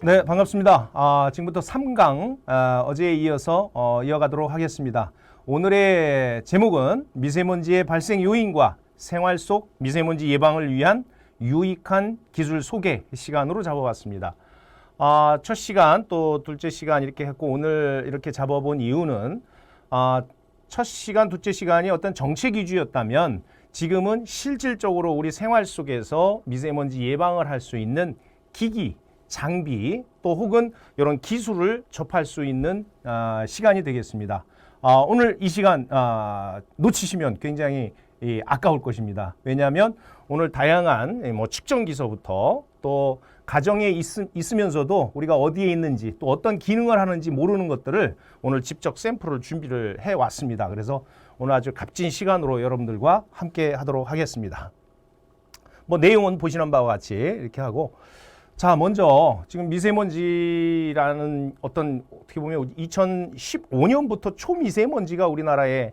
네, 반갑습니다. 지금부터 3강 어제에 이어서 이어가도록 하겠습니다. 오늘의 제목은 미세먼지의 발생 요인과 생활 속 미세먼지 예방을 위한 유익한 기술 소개 시간으로 잡아봤습니다. 첫 시간 또 둘째 시간 이렇게 했고 오늘 이렇게 잡아본 이유는 첫 시간, 둘째 시간이 어떤 정책 위주였다면 지금은 실질적으로 우리 생활 속에서 미세먼지 예방을 할 수 있는 기기, 장비 또 혹은 이런 기술을 접할 수 있는 시간이 되겠습니다. 오늘 이 시간 놓치시면 굉장히 아까울 것입니다. 왜냐하면 오늘 다양한 측정기서부터 또 가정에 있으면서도 우리가 어디에 있는지 또 어떤 기능을 하는지 모르는 것들을 오늘 직접 샘플을 준비를 해왔습니다. 그래서 오늘 아주 값진 시간으로 여러분들과 함께 하도록 하겠습니다. 내용은 보시는 바와 같이 이렇게 하고, 자, 먼저 지금 미세먼지라는 어떻게 보면 2015년부터 초미세먼지가 우리나라에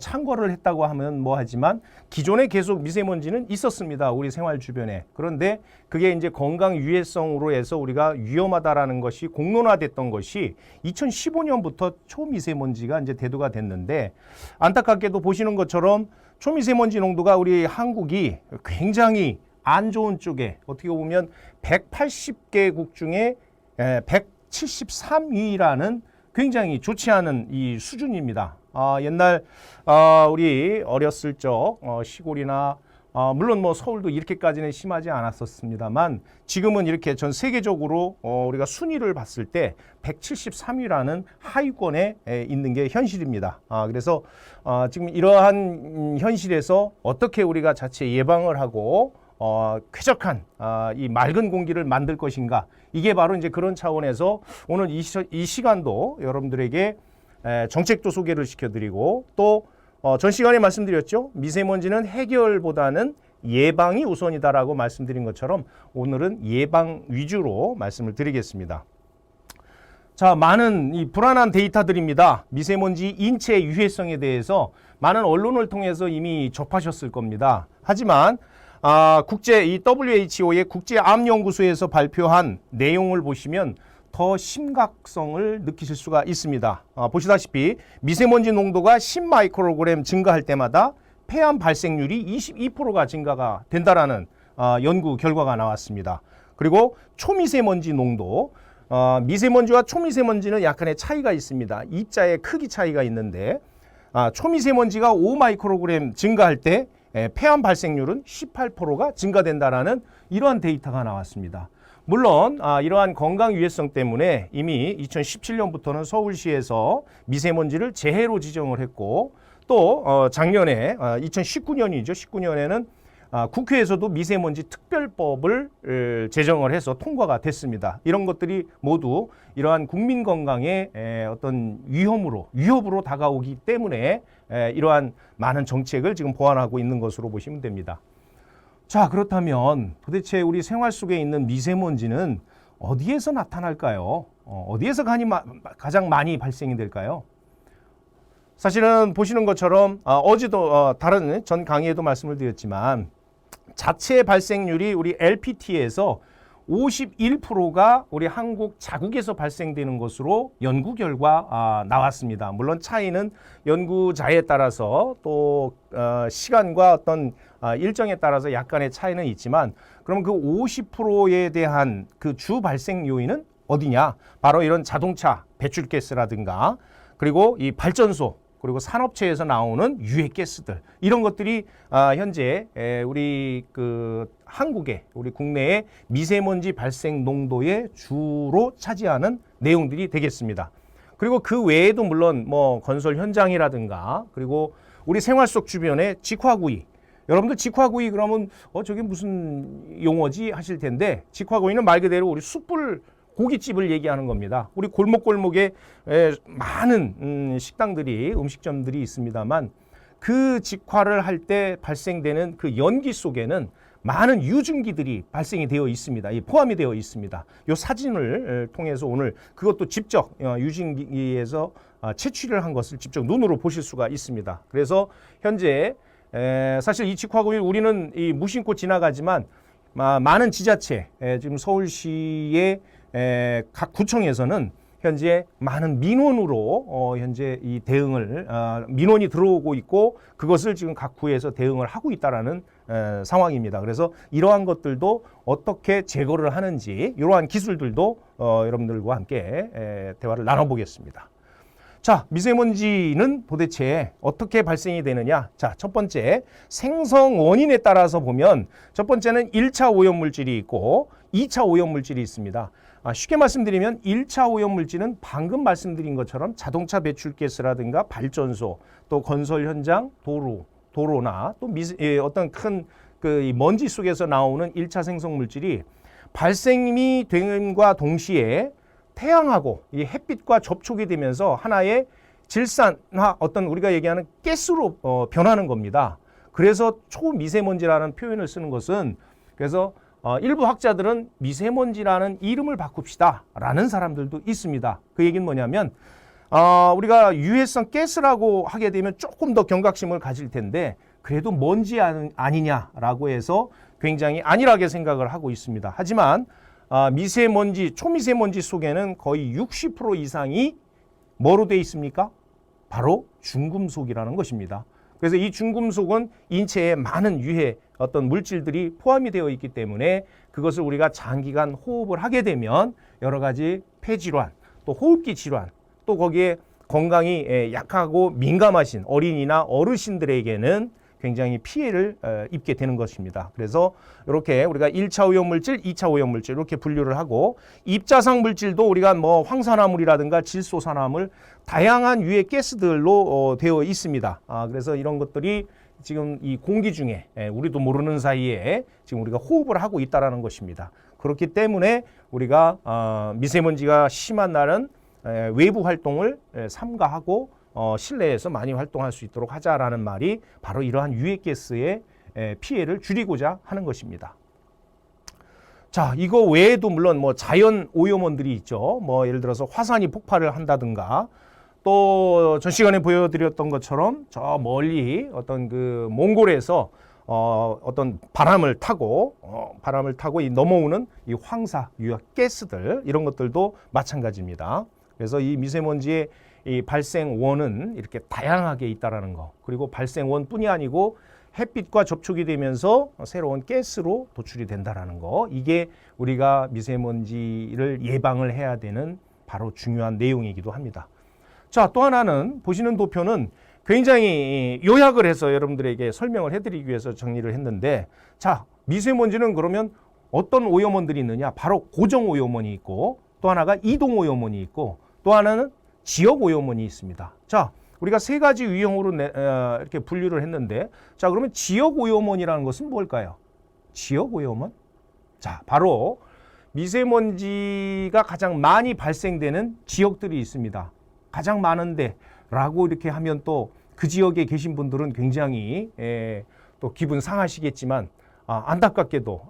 창궐을 했다고 하면 하지만 기존에 계속 미세먼지는 있었습니다. 우리 생활 주변에. 그런데 그게 이제 건강 유해성으로 해서 우리가 위험하다라는 것이 공론화됐던 것이 2015년부터 초미세먼지가 이제 대두가 됐는데, 안타깝게도 보시는 것처럼 초미세먼지 농도가 우리 한국이 굉장히 안 좋은 쪽에 어떻게 보면 180개국 중에 173위라는 굉장히 좋지 않은 이 수준입니다. 옛날 우리 어렸을 적 시골이나 물론 서울도 이렇게까지는 심하지 않았었습니다만 지금은 이렇게 전 세계적으로 우리가 순위를 봤을 때 173위라는 하위권에 있는 게 현실입니다. 그래서 지금 이러한 현실에서 어떻게 우리가 자체 예방을 하고 쾌적한 이 맑은 공기를 만들 것인가, 이게 바로 이제 그런 차원에서 오늘 이 시간도 여러분들에게 정책도 소개를 시켜드리고 또 전 시간에 말씀드렸죠. 미세먼지는 해결보다는 예방이 우선이다라고 말씀드린 것처럼 오늘은 예방 위주로 말씀을 드리겠습니다. 자, 많은 이 불안한 데이터들입니다. 미세먼지 인체 유해성에 대해서 많은 언론을 통해서 이미 접하셨을 겁니다. 하지만 이 WHO의 국제암연구소에서 발표한 내용을 보시면 더 심각성을 느끼실 수가 있습니다. 보시다시피 미세먼지 농도가 10마이크로그램 증가할 때마다 폐암 발생률이 22%가 증가가 된다라는 연구 결과가 나왔습니다. 그리고 초미세먼지 농도, 미세먼지와 초미세먼지는 약간의 차이가 있습니다. 입자의 크기 차이가 있는데 초미세먼지가 5마이크로그램 증가할 때 폐암 발생률은 18%가 증가된다라는 이러한 데이터가 나왔습니다. 물론 이러한 건강 유해성 때문에 이미 2017년부터는 서울시에서 미세먼지를 재해로 지정을 했고 또 작년에 2019년이죠. 19년에는 국회에서도 미세먼지 특별법을 제정을 해서 통과가 됐습니다. 이런 것들이 모두 이러한 국민 건강에 어떤 위협으로 다가오기 때문에 이러한 많은 정책을 지금 보완하고 있는 것으로 보시면 됩니다. 자, 그렇다면 도대체 우리 생활 속에 있는 미세먼지는 어디에서 나타날까요? 어디에서 가장 많이 발생이 될까요? 사실은 보시는 것처럼 어제도 다른 전 강의에도 말씀을 드렸지만 자체 발생률이 우리 LPT에서 51%가 우리 한국 자국에서 발생되는 것으로 연구 결과 나왔습니다. 물론 차이는 연구자에 따라서 또 시간과 어떤 일정에 따라서 약간의 차이는 있지만, 그럼 그 50%에 대한 그 주 발생 요인은 어디냐? 바로 이런 자동차 배출가스라든가 그리고 이 발전소 그리고 산업체에서 나오는 유해가스들, 이런 것들이 현재 우리 한국의 우리 국내의 미세먼지 발생 농도의 주로 차지하는 내용들이 되겠습니다. 그리고 그 외에도 물론 건설 현장이라든가 그리고 우리 생활 속 주변의 직화구이, 여러분들 직화구이 그러면 저게 무슨 용어지 하실 텐데, 직화구이는 말 그대로 우리 숯불 고깃집을 얘기하는 겁니다. 우리 골목골목에 많은 식당들이, 음식점들이 있습니다만 그 직화를 할 때 발생되는 그 연기 속에는 많은 유증기들이 발생이 되어 있습니다. 포함이 되어 있습니다. 이 사진을 통해서 오늘 그것도 직접 유증기에서 채취를 한 것을 직접 눈으로 보실 수가 있습니다. 그래서 현재 사실 이 직화구이 우리는 무심코 지나가지만 많은 지자체, 지금 서울시의 각 구청에서는 현재 많은 민원으로 현재 이 대응을 민원이 들어오고 있고 그것을 지금 각 구에서 대응을 하고 있다라는 상황입니다. 그래서 이러한 것들도 어떻게 제거를 하는지 이러한 기술들도 여러분들과 함께 대화를 나눠보겠습니다. 자, 미세먼지는 도대체 어떻게 발생이 되느냐? 자, 첫 번째 생성 원인에 따라서 보면 첫 번째는 1차 오염물질이 있고 2차 오염물질이 있습니다. 쉽게 말씀드리면 1차 오염물질은 방금 말씀드린 것처럼 자동차 배출가스라든가 발전소, 또 건설 현장, 도로나 또 어떤 큰 그 먼지 속에서 나오는 1차 생성물질이 발생이 됨과 동시에 태양하고 이 햇빛과 접촉이 되면서 하나의 질산화 어떤 우리가 얘기하는 가스로 변하는 겁니다. 그래서 초미세먼지라는 표현을 쓰는 것은 그래서 일부 학자들은 미세먼지라는 이름을 바꿉시다 라는 사람들도 있습니다. 그 얘기는 뭐냐면 우리가 유해성 가스라고 하게 되면 조금 더 경각심을 가질 텐데 그래도 먼지 아니냐라고 해서 굉장히 안일하게 생각을 하고 있습니다. 하지만 미세먼지, 초미세먼지 속에는 거의 60% 이상이 뭐로 되어 있습니까? 바로 중금속이라는 것입니다. 그래서 이 중금속은 인체에 많은 유해 어떤 물질들이 포함이 되어 있기 때문에 그것을 우리가 장기간 호흡을 하게 되면 여러 가지 폐질환, 또 호흡기 질환, 또 거기에 건강이 약하고 민감하신 어린이나 어르신들에게는 굉장히 피해를 입게 되는 것입니다. 그래서 이렇게 우리가 1차 오염물질, 2차 오염물질 이렇게 분류를 하고 입자상 물질도 우리가 뭐 황산화물이라든가 질소산화물 다양한 유해 가스들로 되어 있습니다. 그래서 이런 것들이 지금 이 공기 중에 우리도 모르는 사이에 지금 우리가 호흡을 하고 있다라는 것입니다. 그렇기 때문에 우리가 미세먼지가 심한 날은 외부 활동을 삼가하고 실내에서 많이 활동할 수 있도록 하자라는 말이 바로 이러한 유해가스의 피해를 줄이고자 하는 것입니다. 자, 이거 외에도 물론 뭐 자연 오염원들이 있죠. 뭐 예를 들어서 화산이 폭발을 한다든가 또 전 시간에 보여드렸던 것처럼 저 멀리 어떤 그 몽골에서 어떤 바람을 타고 이 넘어오는 이 황사 유해 가스들 이런 것들도 마찬가지입니다. 그래서 이 미세먼지의 이 발생원은 이렇게 다양하게 있다라는 거. 그리고 발생원뿐이 아니고 햇빛과 접촉이 되면서 새로운 가스로 도출이 된다라는 거. 이게 우리가 미세먼지를 예방을 해야 되는 바로 중요한 내용이기도 합니다. 자, 또 하나는 보시는 도표는 굉장히 요약을 해서 여러분들에게 설명을 해드리기 위해서 정리를 했는데 자, 미세먼지는 그러면 어떤 오염원들이 있느냐? 바로 고정 오염원이 있고 또 하나가 이동 오염원이 있고 또 하나는 지역 오염원이 있습니다. 자, 우리가 세 가지 유형으로 이렇게 분류를 했는데 자, 그러면 지역 오염원이라는 것은 뭘까요? 지역 오염원? 자, 바로 미세먼지가 가장 많이 발생되는 지역들이 있습니다. 가장 많은데 라고 이렇게 하면 또 그 지역에 계신 분들은 굉장히 또 기분 상하시겠지만 안타깝게도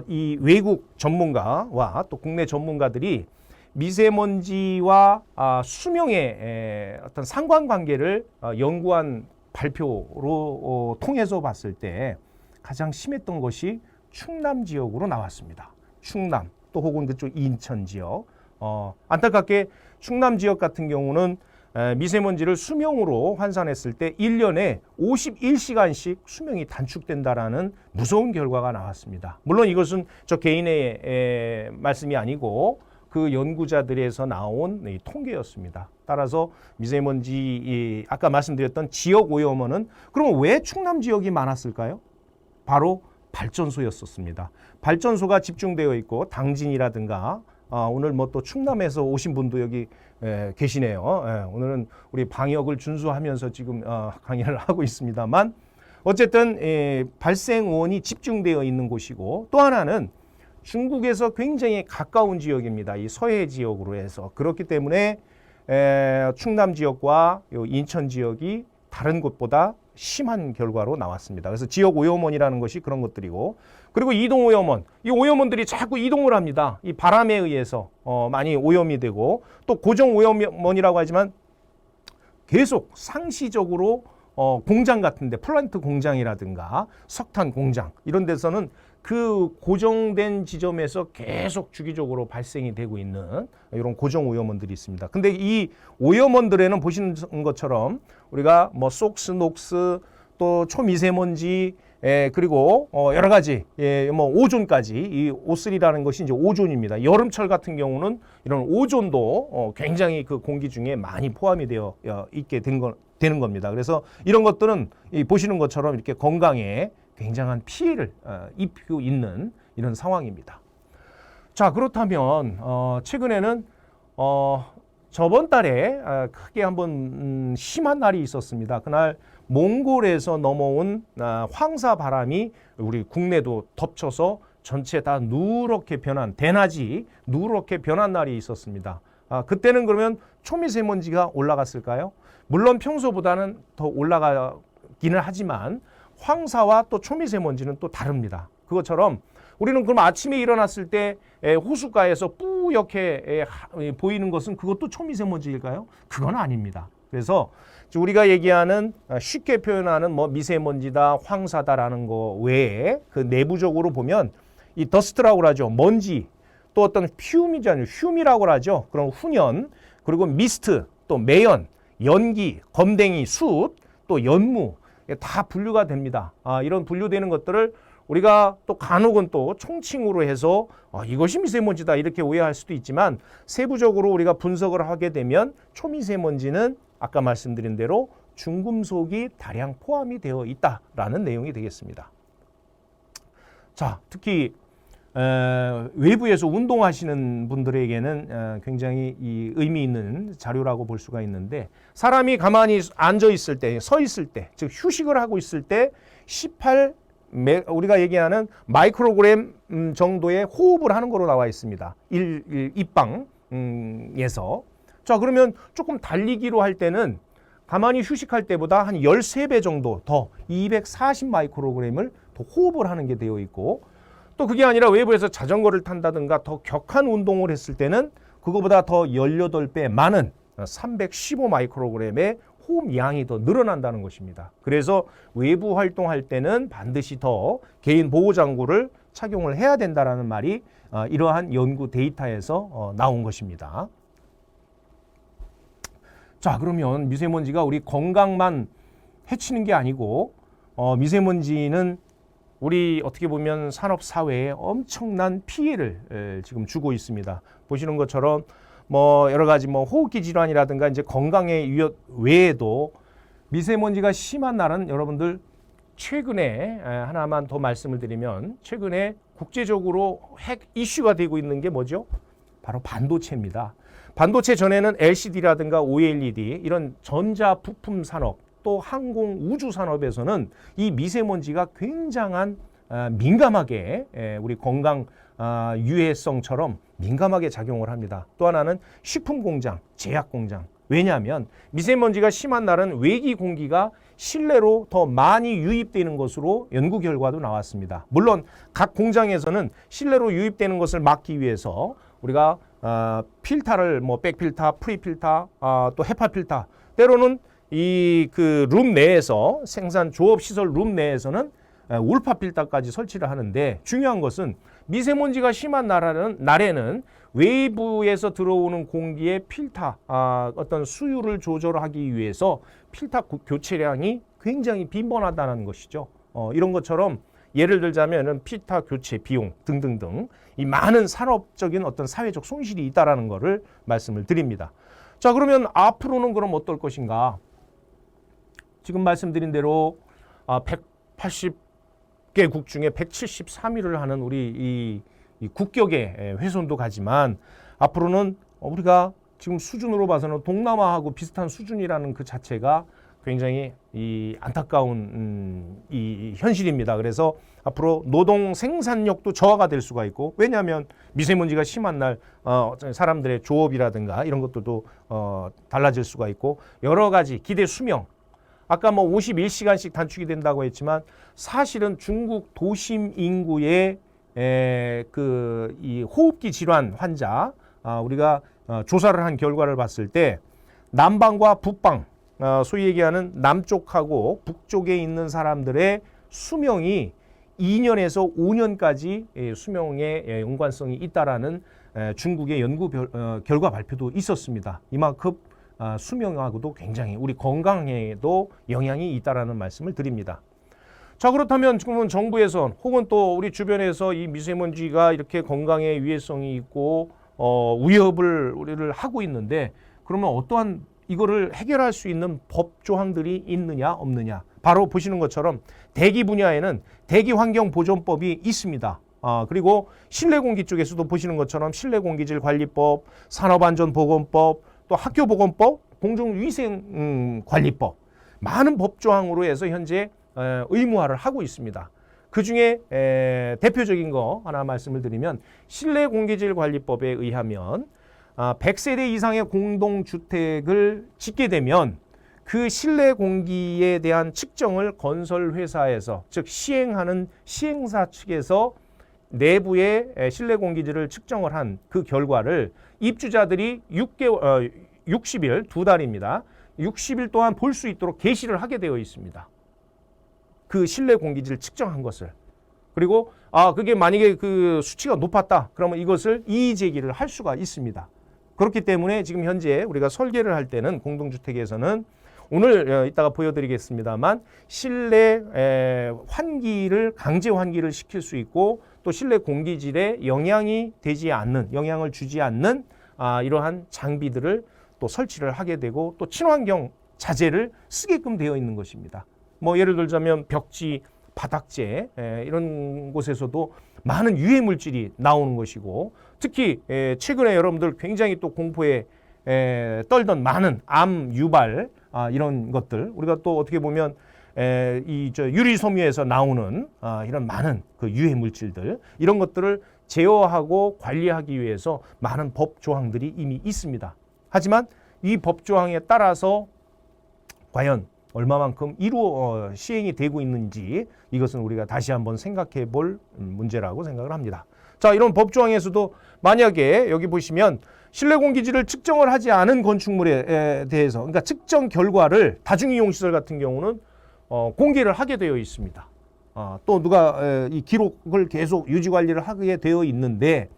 이 외국 전문가와 또 국내 전문가들이 미세먼지와 수명의 어떤 상관관계를 연구한 발표로 통해서 봤을 때 가장 심했던 것이 충남 지역으로 나왔습니다. 충남 또 혹은 그쪽 인천 지역. 안타깝게 충남 지역 같은 경우는 미세먼지를 수명으로 환산했을 때 1년에 51시간씩 수명이 단축된다라는 무서운 결과가 나왔습니다. 물론 이것은 저 개인의 말씀이 아니고 그 연구자들에서 나온 통계였습니다. 따라서 미세먼지 아까 말씀드렸던 지역 오염원은 그럼 왜 충남 지역이 많았을까요? 바로 발전소였었습니다. 발전소가 집중되어 있고 당진이라든가 오늘 뭐 또 충남에서 오신 분도 여기 계시네요. 오늘은 우리 방역을 준수하면서 지금 강의를 하고 있습니다만 어쨌든 발생원이 집중되어 있는 곳이고 또 하나는 중국에서 굉장히 가까운 지역입니다. 이 서해 지역으로 해서 그렇기 때문에 충남 지역과 인천 지역이 다른 곳보다 심한 결과로 나왔습니다. 그래서 지역 오염원이라는 것이 그런 것들이고 그리고 이동 오염원. 이 오염원들이 자꾸 이동을 합니다. 이 바람에 의해서 많이 오염이 되고 또 고정 오염원이라고 하지만 계속 상시적으로 공장 같은데 플란트 공장이라든가 석탄 공장 이런 데서는 그 고정된 지점에서 계속 주기적으로 발생이 되고 있는 이런 고정 오염원들이 있습니다. 근데 이 오염원들에는 보시는 것처럼 우리가 뭐 속스, 녹스 또 초미세먼지 그리고 여러 가지 뭐 오존까지 이 O3라는 것이 이제 오존입니다. 여름철 같은 경우는 이런 오존도 굉장히 그 공기 중에 많이 포함이 되어 있게 되는 겁니다. 그래서 이런 것들은 이 보시는 것처럼 이렇게 건강에 굉장한 피해를 입히고 있는 이런 상황입니다. 자, 그렇다면 최근에는 저번 달에 크게 한번 심한 날이 있었습니다. 그날 몽골에서 넘어온 황사 바람이 우리 국내도 덮쳐서 전체 다 누렇게 변한 대낮이 누렇게 변한 날이 있었습니다. 그때는 그러면 초미세먼지가 올라갔을까요? 물론 평소보다는 더 올라가기는 하지만 황사와 또 초미세먼지는 또 다릅니다. 그것처럼 우리는 그럼 아침에 일어났을 때 호숫가에서 뿌옇게 보이는 것은 그것도 초미세먼지일까요? 그건 아닙니다. 그래서 우리가 얘기하는 쉽게 표현하는 뭐 미세먼지다, 황사다라는 거 외에 그 내부적으로 보면 이 더스트라고 하죠. 먼지, 또 어떤 퓨미잖아요. 휴미라고 하죠. 그런 훈연, 그리고 미스트, 또 매연, 연기, 검댕이, 숯, 또 연무 다 분류가 됩니다. 이런 분류되는 것들을 우리가 또 간혹은 또 총칭으로 해서 이것이 미세먼지다 이렇게 오해할 수도 있지만 세부적으로 우리가 분석을 하게 되면 초미세먼지는 아까 말씀드린 대로 중금속이 다량 포함이 되어 있다라는 내용이 되겠습니다. 자, 특히 외부에서 운동하시는 분들에게는 굉장히 이 의미 있는 자료라고 볼 수가 있는데 사람이 가만히 앉아 있을 때, 서 있을 때, 즉 휴식을 하고 있을 때 18 우리가 얘기하는 마이크로그램 정도의 호흡을 하는 거로 나와 있습니다. 입방에서. 자, 그러면 조금 달리기로 할 때는 가만히 휴식할 때보다 한 13배 정도 더 240 마이크로그램을 더 호흡을 하는 게 되어 있고 또 그게 아니라 외부에서 자전거를 탄다든가 더 격한 운동을 했을 때는 그거보다 더 18배 많은 315 마이크로그램의 호흡 양이 더 늘어난다는 것입니다. 그래서 외부 활동할 때는 반드시 더 개인 보호장구를 착용을 해야 된다는 말이 이러한 연구 데이터에서 나온 것입니다. 자, 그러면 미세먼지가 우리 건강만 해치는 게 아니고 미세먼지는 우리 어떻게 보면 산업 사회에 엄청난 피해를 지금 주고 있습니다. 보시는 것처럼 뭐 여러 가지 뭐 호흡기 질환이라든가 이제 건강의 위협 외에도 미세먼지가 심한 날은 여러분들 최근에 하나만 더 말씀을 드리면 최근에 국제적으로 핵 이슈가 되고 있는 게 뭐죠? 바로 반도체입니다. 반도체 전에는 LCD라든가 OLED 이런 전자 부품 산업 또 항공 우주 산업에서는 이 미세먼지가 굉장한 민감하게 우리 건강 유해성처럼 민감하게 작용을 합니다. 또 하나는 식품 공장, 제약 공장. 왜냐하면 미세먼지가 심한 날은 외기 공기가 실내로 더 많이 유입되는 것으로 연구 결과도 나왔습니다. 물론 각 공장에서는 실내로 유입되는 것을 막기 위해서 우리가 필터를 뭐 백필터, 프리필터, 또 헤파 필터 때로는 이 그 룸 내에서 생산 조업 시설 룸 내에서는 울파 필터까지 설치를 하는데 중요한 것은 미세먼지가 심한 날에는 외부에서 들어오는 공기의 필터 어떤 수율을 조절하기 위해서 필터 교체량이 굉장히 빈번하다는 것이죠. 이런 것처럼 예를 들자면은 필터 교체 비용 등등등 이 많은 산업적인 어떤 사회적 손실이 있다라는 것을 말씀을 드립니다. 자, 그러면 앞으로는 그럼 어떨 것인가? 지금 말씀드린 대로 180개국 중에 173위를 하는 우리 이 국격의 훼손도 가지만 앞으로는 우리가 지금 수준으로 봐서는 동남아하고 비슷한 수준이라는 그 자체가 굉장히 이 안타까운 이 현실입니다. 그래서 앞으로 노동 생산력도 저하가 될 수가 있고 왜냐하면 미세먼지가 심한 날 사람들의 조업이라든가 이런 것들도 달라질 수가 있고 여러 가지 기대 수명 아까 뭐 51시간씩 단축이 된다고 했지만 사실은 중국 도심 인구의 이 호흡기 질환 환자 우리가 조사를 한 결과를 봤을 때 남방과 북방 소위 얘기하는 남쪽하고 북쪽에 있는 사람들의 수명이 2년에서 5년까지 수명의 연관성이 있다라는 중국의 연구 결과 발표도 있었습니다. 이만큼 수명하고도 굉장히 우리 건강에도 영향이 있다라는 말씀을 드립니다. 자, 그렇다면 지금은 정부에서 혹은 또 우리 주변에서 이 미세먼지가 이렇게 건강에 위해성이 있고 위협을 우리를 하고 있는데, 그러면 어떠한 이거를 해결할 수 있는 법 조항들이 있느냐 없느냐. 바로 보시는 것처럼 대기 분야에는 대기환경보존법이 있습니다. 그리고 실내공기 쪽에서도 보시는 것처럼 실내공기질관리법, 산업안전보건법, 또 학교보건법, 공중위생관리법, 많은 법 조항으로 해서 현재 의무화를 하고 있습니다. 그 중에 대표적인 거 하나 말씀을 드리면 실내공기질관리법에 의하면 100세대 이상의 공동주택을 짓게 되면 그 실내 공기에 대한 측정을 건설회사에서, 즉 시행하는 시행사 측에서 내부의 실내 공기질을 측정을 한 그 결과를 입주자들이 60일, 2달입니다. 60일 동안 볼 수 있도록 게시를 하게 되어 있습니다. 그 실내 공기질 측정한 것을. 그리고 그게 만약에 그 수치가 높았다, 그러면 이것을 이의 제기를 할 수가 있습니다. 그렇기 때문에 지금 현재 우리가 설계를 할 때는 공동주택에서는 오늘 이따가 보여드리겠습니다만 실내 환기를 강제 환기를 시킬 수 있고, 또 실내 공기질에 영향이 되지 않는, 영향을 주지 않는 이러한 장비들을 또 설치를 하게 되고, 또 친환경 자재를 쓰게끔 되어 있는 것입니다. 뭐 예를 들자면 벽지, 바닥재 이런 곳에서도 많은 유해 물질이 나오는 것이고, 특히 최근에 여러분들 굉장히 또 공포에 떨던 많은 암 유발 이런 것들, 우리가 또 어떻게 보면 유리 섬유에서 나오는 이런 많은 그 유해 물질들, 이런 것들을 제어하고 관리하기 위해서 많은 법 조항들이 이미 있습니다. 하지만 이 법 조항에 따라서 과연 얼마만큼 시행이 되고 있는지, 이것은 우리가 다시 한번 생각해 볼 문제라고 생각을 합니다. 자, 이런 법 조항에서도 만약에 여기 보시면 실내 공기질을 측정을 하지 않은 건축물에 대해서, 그러니까 측정 결과를 다중이용시설 같은 경우는 공개를 하게 되어 있습니다. 또 누가 이 기록을 계속 유지관리를 하게 되어 있는데,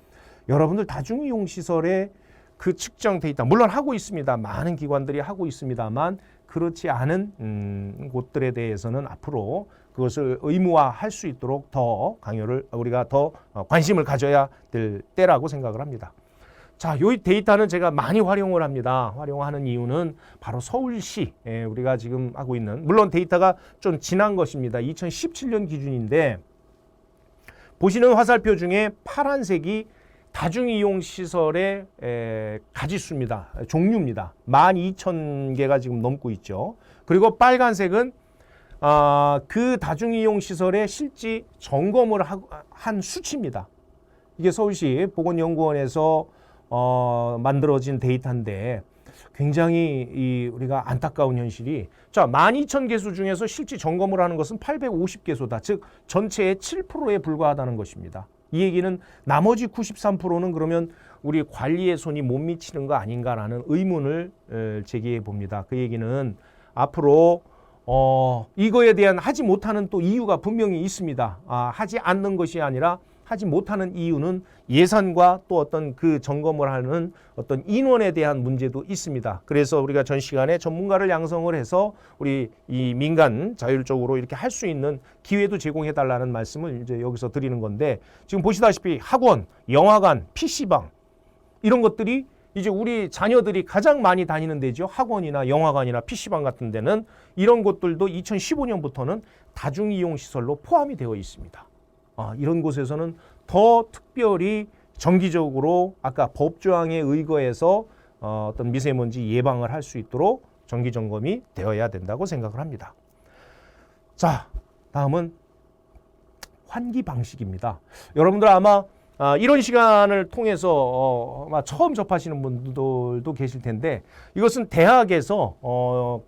여러분들 다중이용시설의 그 측정 데이터 물론 하고 있습니다. 많은 기관들이 하고 있습니다만 그렇지 않은 곳들에 대해서는 앞으로 그것을 의무화할 수 있도록 더 강요를, 우리가 더 관심을 가져야 될 때라고 생각을 합니다. 자, 이 데이터는 제가 많이 활용을 합니다. 활용하는 이유는 바로 서울시, 우리가 지금 하고 있는, 물론 데이터가 좀 지난 것입니다. 2017년 기준인데, 보시는 화살표 중에 파란색이 다중이용시설의 가지수입니다. 종류입니다. 12,000개가 지금 넘고 있죠. 그리고 빨간색은 그 다중이용시설의 실제 점검을 한 수치입니다. 이게 서울시 보건연구원에서 만들어진 데이터인데, 굉장히 우리가 안타까운 현실이, 자, 12,000개소 중에서 실제 점검을 하는 것은 850개소다. 즉 전체의 7%에 불과하다는 것입니다. 이 얘기는 나머지 93%는 그러면 우리 관리에 손이 못 미치는 거 아닌가라는 의문을 제기해 봅니다. 그 얘기는 앞으로 이거에 대한 하지 못하는 또 이유가 분명히 있습니다. 하지 않는 것이 아니라 하지 못하는 이유는 예산과 또 어떤 그 점검을 하는 어떤 인원에 대한 문제도 있습니다. 그래서 우리가 전 시간에 전문가를 양성을 해서 우리 이 민간 자율적으로 이렇게 할 수 있는 기회도 제공해 달라는 말씀을 이제 여기서 드리는 건데, 지금 보시다시피 학원, 영화관, PC방 이런 것들이 이제 우리 자녀들이 가장 많이 다니는 데죠. 학원이나 영화관이나 PC방 같은 데는 이런 곳들도 2015년부터는 다중이용시설로 포함이 되어 있습니다. 이런 곳에서는 더 특별히 정기적으로 아까 법조항에 의거해서 어떤 미세먼지 예방을 할 수 있도록 정기 점검이 되어야 된다고 생각을 합니다. 자, 다음은 환기 방식입니다. 여러분들 아마 이런 시간을 통해서 아마 처음 접하시는 분들도 계실 텐데, 이것은 대학에서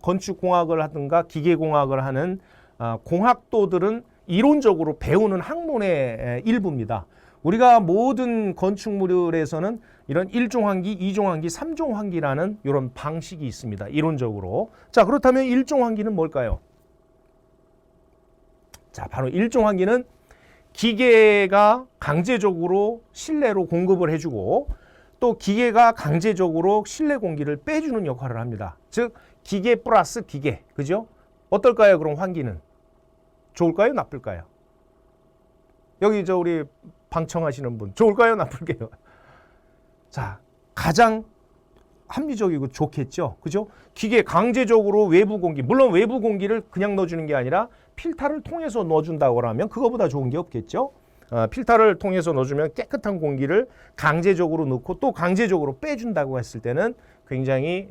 건축공학을 하든가 기계공학을 하는 공학도들은 이론적으로 배우는 학문의 일부입니다. 우리가 모든 건축물에서는 이런 1종 환기, 2종 환기, 3종 환기라는 이런 방식이 있습니다. 이론적으로. 자, 그렇다면 1종 환기는 뭘까요? 자, 바로 1종 환기는 기계가 강제적으로 실내로 공급을 해주고 또 기계가 강제적으로 실내 공기를 빼주는 역할을 합니다. 즉 기계 플러스 기계, 그죠? 어떨까요? 그럼 환기는 좋을까요? 나쁠까요? 여기 우리 방청하시는 분 좋을까요? 나쁠까요? 자, 가장 합리적이고 좋겠죠, 그죠? 기계 강제적으로 외부 공기, 물론 외부 공기를 그냥 넣어주는 게 아니라 필터를 통해서 넣어준다고 하면 그거보다 좋은 게 없겠죠. 필터를 통해서 넣어주면 깨끗한 공기를 강제적으로 넣고 또 강제적으로 빼준다고 했을 때는 굉장히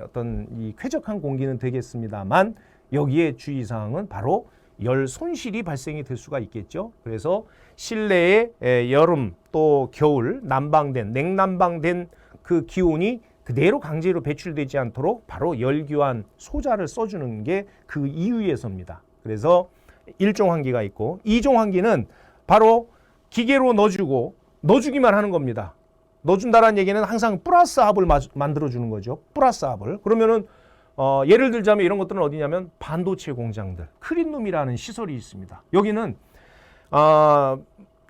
어떤 이 쾌적한 공기는 되겠습니다만 여기에 주의사항은 바로 열 손실이 발생이 될 수가 있겠죠. 그래서 실내에 여름 또 겨울 난방된 냉난방된 그 기온이 그대로 강제로 배출되지 않도록 바로 열교환 소자를 써주는 게 그 이유에서입니다. 그래서 1종 환기가 있고 2종 환기는 바로 기계로 넣어주기만 하는 겁니다. 넣어준다는 얘기는 항상 플러스 합을 만들어주는 거죠. 플러스 합을. 그러면은 예를 들자면 이런 것들은 어디냐면 반도체 공장들, 클린룸이라는 시설이 있습니다. 여기는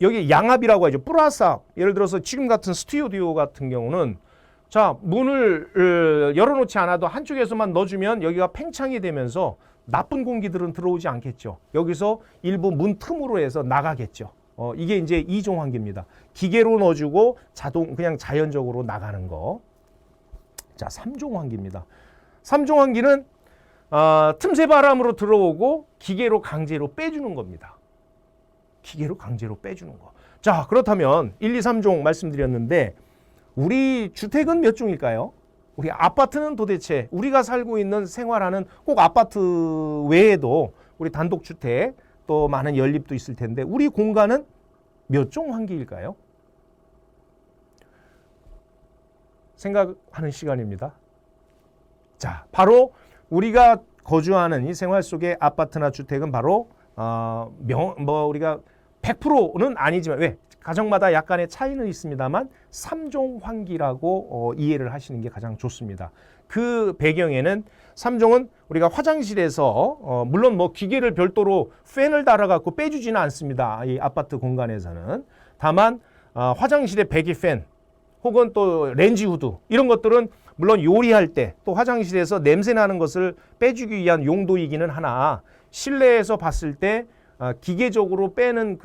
여기 양압이라고 하죠. 플러스 합. 예를 들어서 지금 같은 스튜디오 같은 경우는 자, 문을 열어놓지 않아도 한쪽에서만 넣어주면 여기가 팽창이 되면서 나쁜 공기들은 들어오지 않겠죠. 여기서 일부 문 틈으로 해서 나가겠죠. 이게 이제 2종 환기입니다. 기계로 넣어주고 그냥 자연적으로 나가는 거. 자, 3종 환기입니다. 3종 환기는 틈새 바람으로 들어오고 기계로 강제로 빼주는 겁니다. 기계로 강제로 빼주는 거. 자, 그렇다면 1, 2, 3종 말씀드렸는데 우리 주택은 몇 종일까요? 우리 아파트는 도대체 우리가 살고 있는 생활하는 꼭 아파트 외에도 우리 단독주택 또 많은 연립도 있을 텐데 우리 공간은 몇 종 환기일까요? 생각하는 시간입니다. 자, 바로 우리가 거주하는 이 생활 속의 아파트나 주택은 바로 우리가 100%는 아니지만 왜? 가정마다 약간의 차이는 있습니다만 3종 환기라고 이해를 하시는 게 가장 좋습니다. 그 배경에는 3종은 우리가 화장실에서 물론 뭐 기계를 별도로 팬을 달아갖고 빼주지는 않습니다. 이 아파트 공간에서는. 다만 화장실에 배기팬 혹은 또 렌지 후드 이런 것들은 물론 요리할 때 또 화장실에서 냄새 나는 것을 빼주기 위한 용도이기는 하나 실내에서 봤을 때 기계적으로 빼는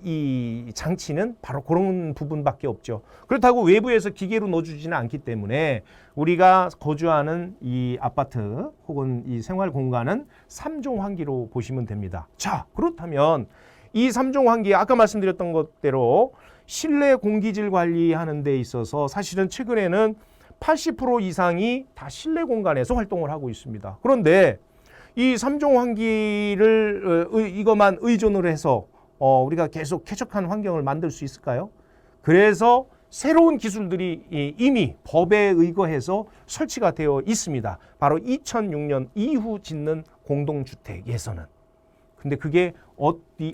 이 장치는 바로 그런 부분밖에 없죠. 그렇다고 외부에서 기계로 넣어주지는 않기 때문에 우리가 거주하는 이 아파트 혹은 이 생활 공간은 3종 환기로 보시면 됩니다. 자, 그렇다면 이 3종 환기 아까 말씀드렸던 것대로 실내 공기질 관리하는 데 있어서 사실은 최근에는 80% 이상이 다 실내 공간에서 활동을 하고 있습니다. 그런데 이 3종 환기를 이것만 의존을 해서 우리가 계속 쾌적한 환경을 만들 수 있을까요? 그래서 새로운 기술들이 이미 법에 의거해서 설치가 되어 있습니다. 바로 2006년 이후 짓는 공동주택에서는. 근데 그게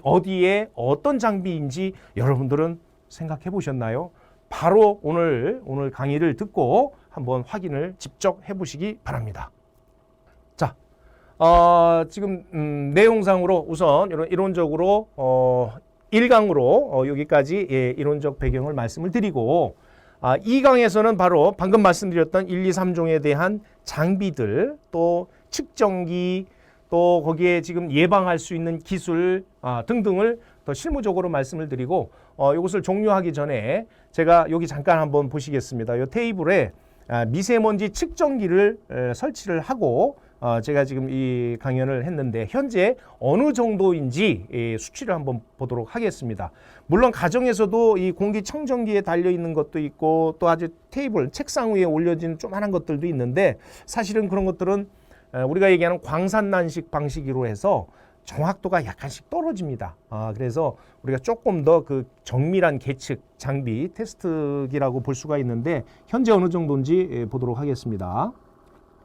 어디에 어떤 장비인지 여러분들은 생각해 보셨나요? 바로 오늘 강의를 듣고 한번 확인을 직접 해보시기 바랍니다. 자, 지금 내용상으로 우선 이론적으로 1강으로 여기까지 이론적 배경을 말씀을 드리고 2강에서는 바로 방금 말씀드렸던 1, 2, 3종에 대한 장비들 또 측정기 또 거기에 지금 예방할 수 있는 기술 등등을 더 실무적으로 말씀을 드리고 이것을 종료하기 전에 제가 여기 잠깐 한번 보시겠습니다. 이 테이블에 미세먼지 측정기를 설치를 하고 제가 지금 이 강연을 했는데 현재 어느 정도인지 수치를 한번 보도록 하겠습니다. 물론 가정에서도 이 공기청정기에 달려있는 것도 있고 또 아주 테이블, 책상 위에 올려진 조그만한 것들도 있는데 사실은 그런 것들은 우리가 얘기하는 광산난식 방식으로 해서 정확도가 약간씩 떨어집니다. 그래서 우리가 조금 더 그 정밀한 계측 장비 테스트기라고 볼 수가 있는데 현재 어느 정도인지 보도록 하겠습니다.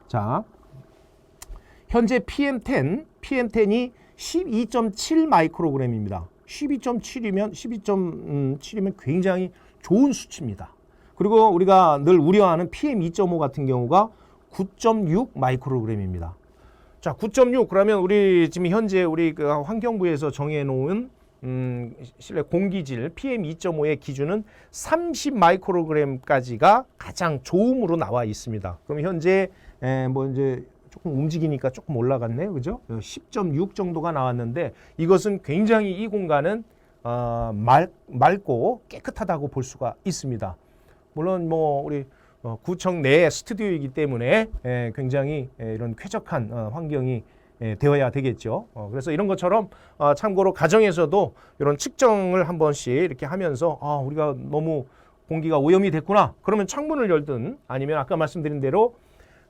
자, 현재 PM10이 12.7 마이크로그램입니다. 12.7이면 굉장히 좋은 수치입니다. 그리고 우리가 늘 우려하는 PM2.5 같은 경우가 9.6 마이크로그램입니다. 자, 9.6 그러면 우리 지금 현재 우리 그 환경부에서 정해놓은 실내 공기질 PM2.5의 기준은 30 마이크로그램까지가 가장 좋음으로 나와 있습니다. 그럼 현재 뭐 이제 조금 움직이니까 조금 올라갔네요, 그죠? 10.6 정도가 나왔는데 이것은 굉장히 이 공간은 맑고 깨끗하다고 볼 수가 있습니다. 물론 뭐 우리 구청 내 스튜디오이기 때문에 굉장히 이런 쾌적한 환경이 되어야 되겠죠. 그래서 이런 것처럼 참고로 가정에서도 이런 측정을 한 번씩 이렇게 하면서 우리가 너무 공기가 오염이 됐구나. 그러면 창문을 열든 아니면 아까 말씀드린 대로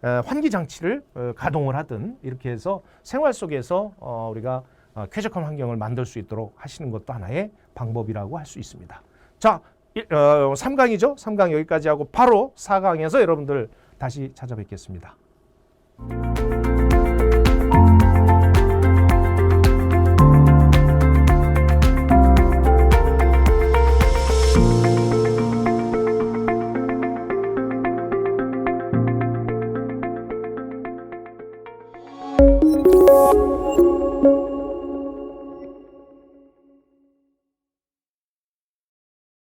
환기 장치를 가동을 하든 이렇게 해서 생활 속에서 우리가 쾌적한 환경을 만들 수 있도록 하시는 것도 하나의 방법이라고 할 수 있습니다. 자, 3강이죠. 3강 여기까지 하고 바로 4강에서 여러분들 다시 찾아뵙겠습니다.